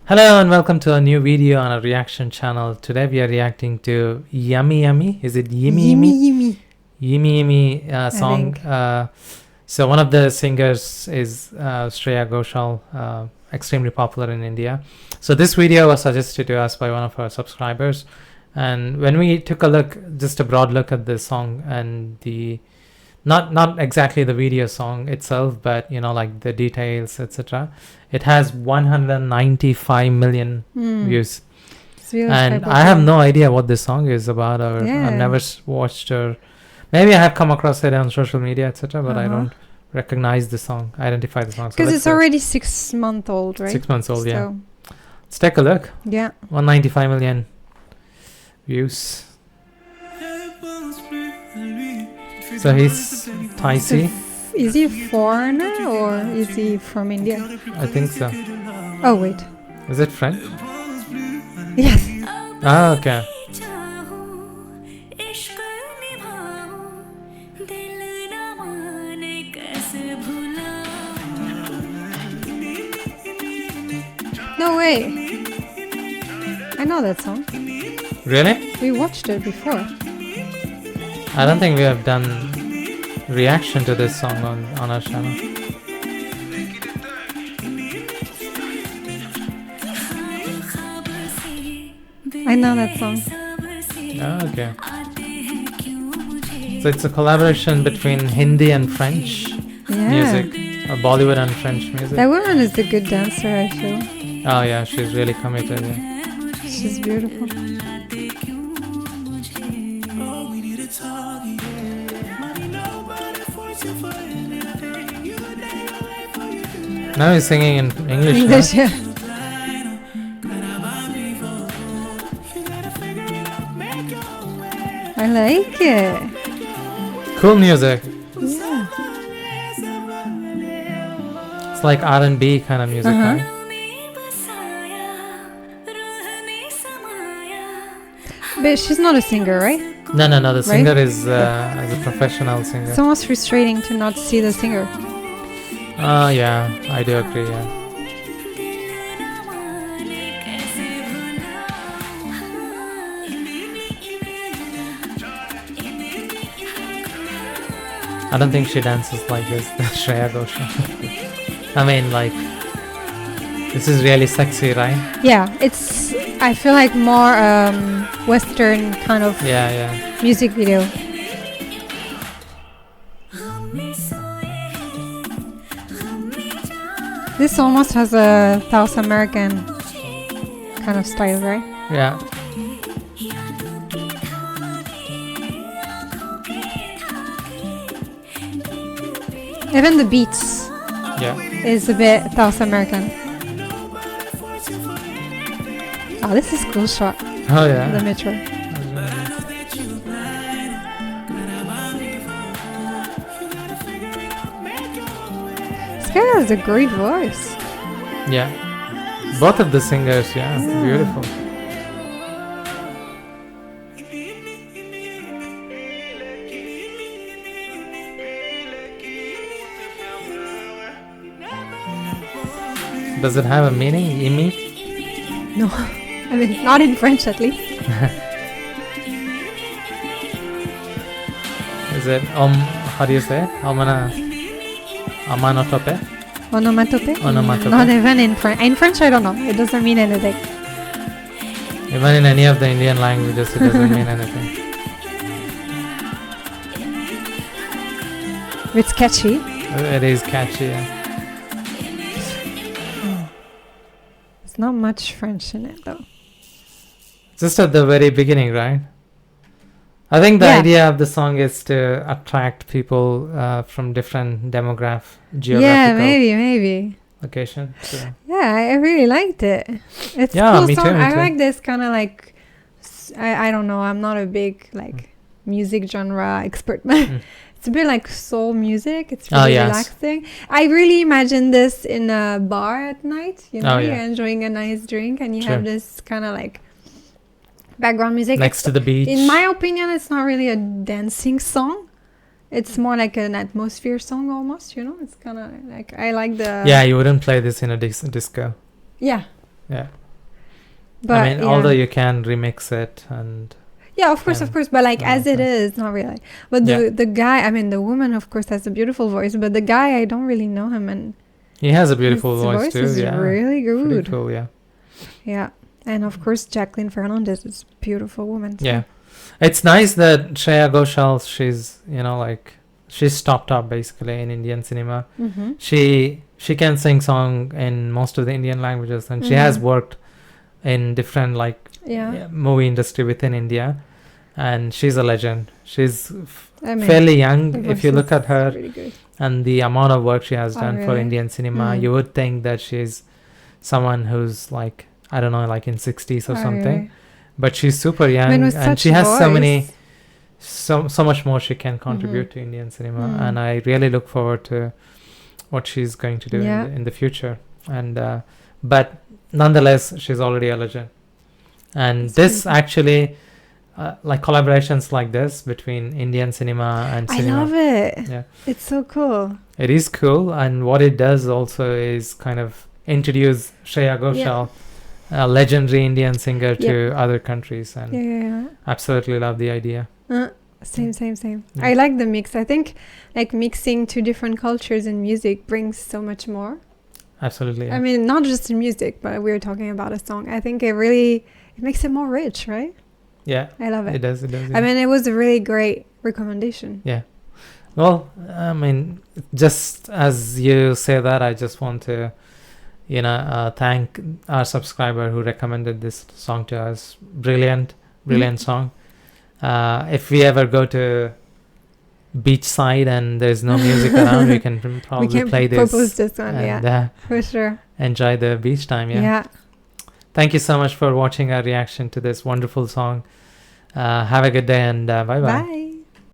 Hello and welcome to a new video on a reaction channel. Today we are reacting to Yummy Yummy. Is it Yimmy Yimmy? Yimmy. Yimmy Yimmy song. So one of the singers is Shreya Ghoshal, extremely popular in India. So this video was suggested to us by one of our subscribers. And when we took a look, just a broad look at the song and the not exactly the video song itself, but you know, like the details, etc. It has 195 million views. And I have no idea what this song is about, or I've never watched, or maybe I have come across it on social media, etc. But I don't recognize the song, identify the song. Because it's already 6 months old, right? 6 months old, yeah. Let's take a look. Yeah. 195 million views. So he's Tayc. Is he a foreigner or is he from India? I think so. Oh wait. Is it French? Yes. Ah, okay. No way. I know that song. Really? We watched it before. I don't think we have done reaction to this song on our channel. I know that song. Oh, okay. So it's a collaboration between Hindi and French music, or Bollywood and French music. That woman is a good dancer, I feel. Oh yeah, she's really committed. Yeah. She's beautiful. Now he's singing in English. English, yeah. I like it. Cool music. Yeah. It's like R&B kind of music, right? But she's not a singer, right? No. The singer is a professional singer. It's almost frustrating to not see the singer. Oh yeah, I do agree. Yeah. I don't think she dances like this, Shreya Ghoshal. I mean, like, this is really sexy, right? Yeah, it's, I feel like more Western kind of music video. This almost has a South American kind of style, right? Yeah. Even the beats is a bit South American. Oh, this is cool shot. Oh yeah. The metro. This guy has a great voice. Yeah. Both of the singers, beautiful. Does it have a meaning, Yimmy? No, I mean, not in French at least. Is it, how do you say it? Onomatope? Onomatope? Onomatope. Not even in French. In French, I don't know. It doesn't mean anything. Even in any of the Indian languages, it doesn't mean anything. It's catchy. It is catchy, yeah. Not much French in it though. Just at the very beginning, right? I think the idea of the song is to attract people from different geographical maybe location. So. Yeah, I really liked it. It's cool me song. too, me I too. like this kind of like, I don't know, I'm not a big like music genre expert, but it's a bit like soul music. It's really relaxing. I really imagine this in a bar at night. You know, you're enjoying a nice drink and you have this kind of like background music next to the beach. In my opinion, it's not really a dancing song. It's more like an atmosphere song almost. You know, it's kind of like, I like the. Yeah, you wouldn't play this in a disco. Yeah. Yeah. But I mean, although you can remix it and of course, but like as it is, not really. But the guy, I mean, the woman, of course, has a beautiful voice, but the guy, I don't really know him, and he has a beautiful voice too. Is really good. Pretty cool, yeah. Yeah, and of course, Jacqueline Fernandez is a beautiful woman. So. Yeah, it's nice that Shreya Ghoshal, she's like she's top basically in Indian cinema. Mm-hmm. She can sing song in most of the Indian languages, and she has worked in different movie industry within India, and she's a legend. She's fairly young. If you look at her really and the amount of work she has done for Indian cinema, you would think that she's someone who's like, I don't know, like in 60s or something. But she's super young, and she has so much more she can contribute to Indian cinema, and I really look forward to what she's going to do in the future. And but nonetheless, she's already a legend. And this actually, like collaborations like this between Indian cinema and cinema. I love it. Yeah, it's so cool. It is cool, and what it does also is kind of introduce Shreya Ghoshal, a legendary Indian singer, to other countries, and absolutely love the idea. Same. Yeah. I like the mix. I think like mixing two different cultures in music brings so much more. Absolutely. Yeah. I mean, not just in music, but we were talking about a song. I think it makes it more rich, right? Yeah. I love it. It does. Yeah. I mean, it was a really great recommendation. Yeah. Well, I mean, just as you say that, I just want to, thank our subscriber who recommended this song to us. Brilliant song. If we ever go to beachside and there's no music around, we can probably play this. Propose this one, and, for sure. Enjoy the beach time, yeah. Thank you so much for watching our reaction to this wonderful song. Have a good day, and bye-bye. Bye.